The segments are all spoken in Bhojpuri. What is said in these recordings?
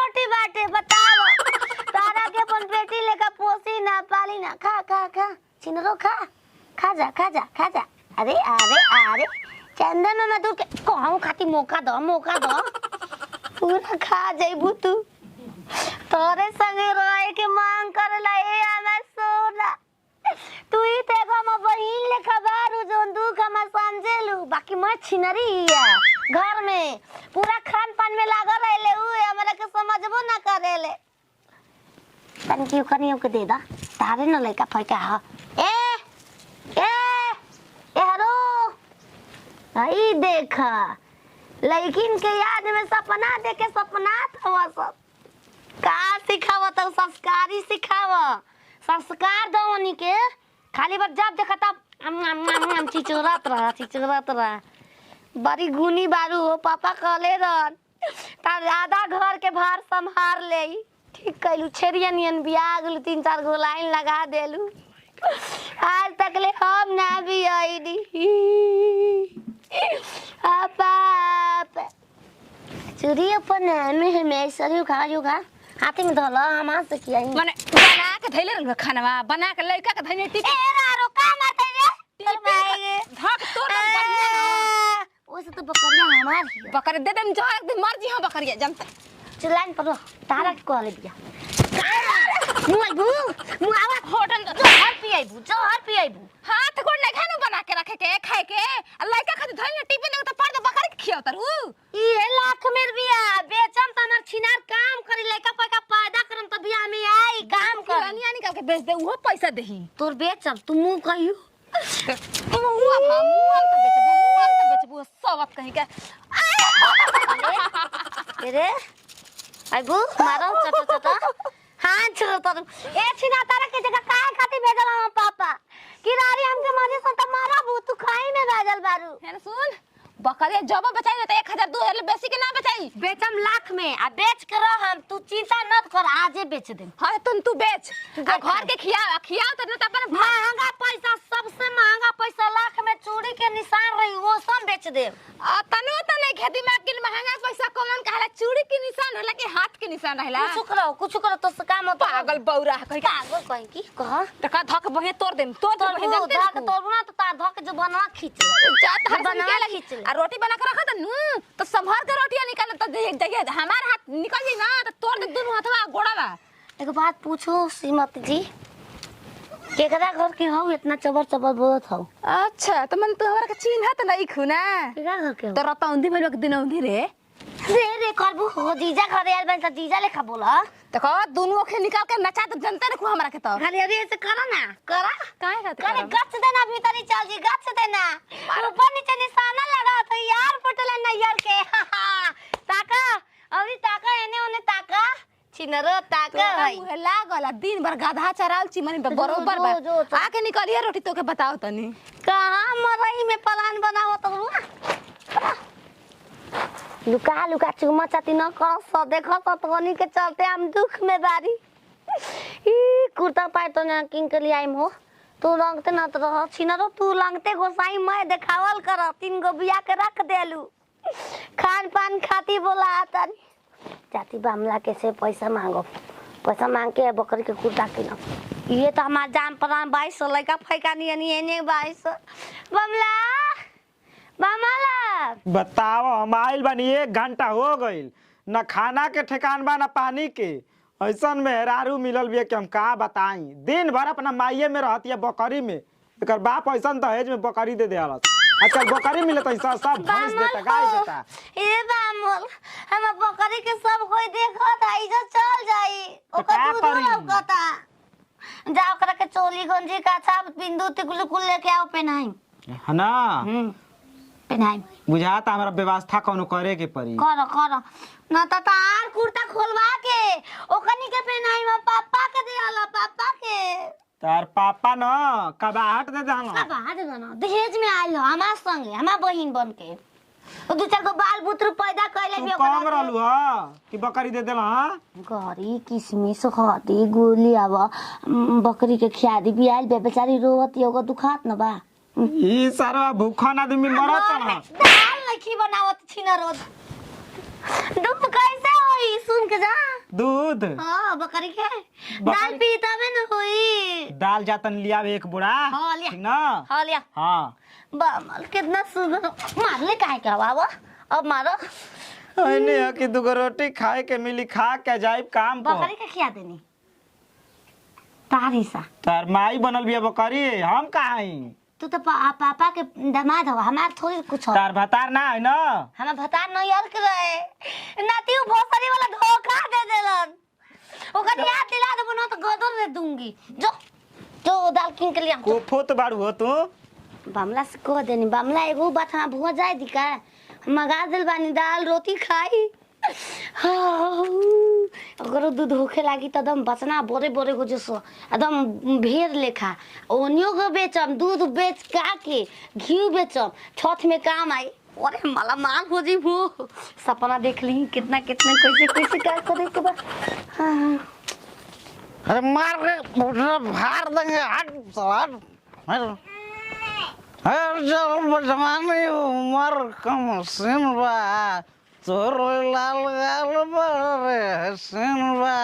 रोटी बाटे बताओ तारा के अपन बेटी लेकर पोसी ना पाली ना खा खा खा चिनरो खा जा अरे अरे अरे चंदन में दूर के कहूं खाती मौका दो पूरा खा जाइबू तू तोरे संगे रहे के मांग करला ए हमार सोना तू ही देखो हम बहिन लेखा बारू जोन दुख हम समझेलू बाकी मैं छिनरी है घर में पूरा खान पान में लागल रहले उ हमरा के समझबो ना करेले तन की खनियो के दे दा तारे न लइका फइका ह ए हरो आई देखा लेकिन के याद में सपना देखे सपना थवा सब का सिखाव तो संस्कारी सिखाव संस्कार दवनी के खाली बार जब देखा तब चिचोरत रहा बड़ी गुनी बारू हो पापा कहले रहन तार आधा घर के भार संभार ले ठीक कहलू छेरिया नियन बियाह गेलू 3-4 गो लाइन लगा देलू आज तक ले हम ना भी आईडी पापा चूड़ी अपन में सरियो खा हाथी में धोला हमार से किया माने बना के धइले रहल खानावा बना के लइका के धइले टिक ए रारो का मारते रे धक तोड़ बढ़िया ओसे तो बकरिया हमार ही बकरे दे देम जो एकदम मर्जी हां बकरिया जनता चलाइन पर तारा के कहले दिया मुआवा होटल जोहर पियाइबू हाथ गोड़ नहीं खाना बना के रखे के खाए के लइका खातिर धइले टिफिन में तो पड़ दे बकरी के खियाव तरु ई लाख में बिया बेचम त हमर छिनार काम करी लइका पैका पैदा करम त बिया में आई काम कर रानिया निकाल के बेच दे वो पैसा देही तोर बेचम तू मुंह कहियो मुंह तो बेचबो सबत कहीं के अरे आइबू मारो चटा हां छोड़ तर ए छिना तारा के जगह काहे खाती भेजल हम पापा किरारी हमके माने सं त मारा बू तू खाई में भेजल बारू है सुन बकरे जब बचाई त 1000-2000 बेसी के ना बचाई बेचम लाख में आ बेच के रह हम तू चिंता मत कर आजे बेच दे हां तू बेच आ घर के खियाव त न त अपन महंगा पैसा सबसे महंगा पैसा लाख में चूड़ी के निशान रही वो सब बेच दे आ तनो त नहीं खेती में के महंगा पैसा कौन कहला चूड़ी के निशान होला कि हाथ के निशान रहला कुछ करो तो काम पागल बौरा कहि पागल कहि की कह त का धक बहे तोड़ देम बहे धक तोड़ू ना तो तार धक जो बनवा खींच जात हर बनवा खींच आ रोटी बना के रख त नु तो संभार के रोटियां निकाल त जगह हमार हाथ निकल जाई ना त तोड़ दे दोनों हाथवा गोड़ावा एक बात पूछो श्रीमती जी केकरा घर के हो इतना चबर बोलत हो अच्छा त मन तो हमरा के चिन्हत नहीं खुना केकरा घर के हो तो रतौंधी भइलो के दिनौंधी रे करबू हो जीजा घर यार बन त जीजा लेखा बोला देखो दोनों के निकाल के नचा त जनता ने हमरा के तो खाली अभी ऐसे करा ना करा काहे खातिर करे गच देना भीतर ही चल जी गच देना ऊपर नीचे निशाना लगा तो यार फटले ना यार के ताका अभी ताका एने ओने ताका छिनरो ताका भाई मुहे लागल दिन भर गाधा चराल चिमनी पे बरोबर बा आके निकलिए रोटी तो के बताओ तनी कहां मरई में प्लान बनाओ तो लुका चुमा चाती न कर स देखो ततनी के चलते हम दुख में बारी ई कुर्ता पाए तो ना किंग के लिए आइम हो तू रंगते न तो रह छिनरो तू रंगते गोसाई मैं देखावल कर 3 गो बिया के रख देलू खान पान खाती बोला तारी जाती बामला कैसे पैसा मांग के बकरी के कुर्ता किन ये तो हमार जान प्राण 2200 लइका फैका नहीं एने 2200 बमला बताओ हम आइल बानी 1 घंटा हो गइल न खाना के ठिकान बा न पानी के ऐसन मेहरारू मिलल बिया कि हम का बताई दिन भर अपना माइये में रहती है बकरी में एकर बाप ऐसन दहेज में बकरी दे देहलस आजकल बकरी मिलत है सब भैंस देता गाय देता ए बामल हम बकरी के सब कोई देखत आई जो चल जाई ओकर दूध लौकता जाओ करा के चोली गंजी का छाप बिंदु तिकुल कुल लेके आओ पेनाई है ना पेनाई बुझाता हमरा व्यवस्था कोनो करे के पड़ी कर न त तार कुर्ता खोलवा के ओकनी के पेनाई में पापा के देला पापा के तार पापा न कबाहट दे देहल कबाहट न दहेज में आइल हमार संगे हमार बहिन बन के ओ 2-4 गो बाल बुत्र पैदा कइले भी कम रहलु ह कि बकरी दे देला ह गरी किसमिस खाती गोली आवा बकरी के खिया दी भी आइल बेचारी रोवत योगा दुखात न बा ई सारा भूखन आदमी मरत न दाल लखी बनावत छिना रोज दुख कैसे होई सुन के जा दूध हां बकरी के दाल पी तबे न होई। दाल जातन लिया एक बुड़ा हाँ, लिया। ठीक ना। हां लिया। हाँ बामल कितना सुंदर मार ले काहे का बाबा अब मारो। नहीं है कि दुगो रोटी खाए के मिली खा के जाइब काम पर। बकरी के खिया देनी तारी सा। तार माई बनल बिया बकरी हम कहाँ हई? तू तो पापा के दामाद हो हमार थोड़ी कुछ हो। तार भतार ना है ना। हमें भतार नहीं यार के रहे नाती भोसरी वाला धोखा दे देलन ओकर याद दिला देबो ना तो गदर दे दूंगी। जो जो दाल किन के लिया कोफोत बाड़ू हो तू। बामला से कह देनी बामला एगो बात हम भुआ जाए दी का मगा दिल बानी दाल रोटी खाई। अगर दूध होखे लागी त एकदम बचना बोरे बोरे हो जसो एकदम भेड़ लेखा ओनियो को बेचम दूध बेच का के घी बेचम छठ में काम आई। अरे मला मान हो जी वो सपना देख ली कितना कितना कैसे कैसे क्या करे के बा। अरे मार के भार देंगे हट सवार हर जल जमाने उमर कम सिन बा तोर लाल गाल बड़े हसीन बा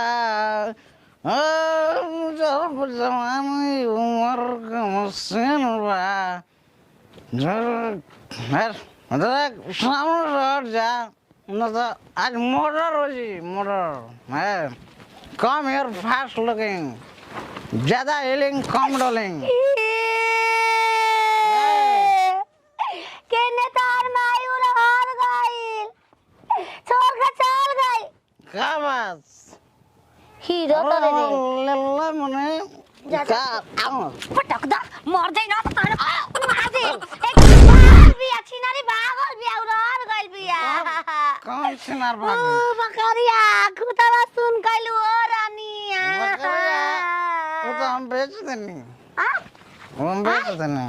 हर जल जमाने उमर कम सिन बा जर हर मतलब सामने रह जा न तो आज मर्डर हो जी मर्डर है कम हियर फास्ट लुकिंग ज्यादा हिलिंग कम डोलिंग केने तार माई उड़ हार गइल छोड़ के चल गई। क्या बात हीरो तो रे लल्ला मने का आओ पटक दा मर जाई ना तो तारे मार दे एक बार भी अच्छी नारी भागल भी और हार गइल बिया। कौन सिनार ओ भाग बकरिया खुदवा सुन गइल ओ रानिया वो तो हम बेच देनी आ हम बेच देनी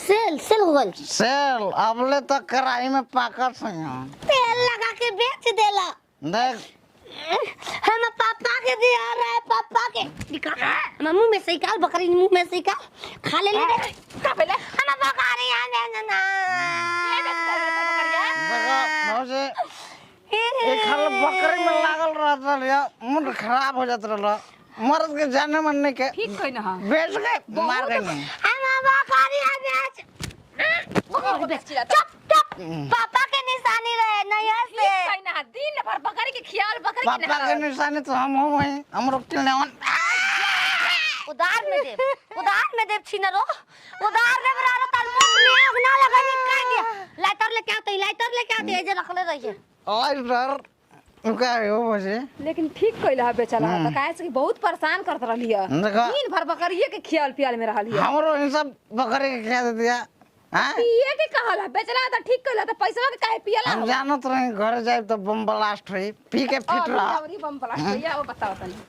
सेल सेल हो गइल सेल अबले तो कढ़ाई में पाकर सही तेल लगा के बेच देला। देख हम पापा के दिया रहा है पापा के निकाल हम मुंह में से निकाल बकरी मुंह में से निकाल खा ले का पहले हम बकरी आ ना देखो मौजे एक हल बकरी में लागल रहता लिया मुंड खराब हो जाता रहा मर्द के जाने मनने के ठीक कहि ना बेच गए मार गए नहीं हम बकरी आ बेच चुप चुप पापा के निशानी रहे नहीं ठीक से कहि ना दिन भर बकरी के खियाल बकरी के पापा के निशानी तो हम हो वही हम रोटी लेवन उधार में देव छिनरो उधार में बराबर तार मुंह में आग ना लगा निकाल दिया लाइटर लेके आते जे रखले रहिए और डर उका हो बजे लेकिन ठीक कइला बेचला त काहे से कि बहुत परेशान करत रहली है देखो दिन भर बकरिए के खियाल पियाल में रहली है हमरो इन सब बकरी के खिला दे दिया हां पिए के कहला बेचला त ठीक कइला त पैसा के काहे पियला हम जानत रहे घर जाए तो बम ब्लास्ट हुई पी के फिट रहा बम ब्लास्ट भैया वो बताओ तनी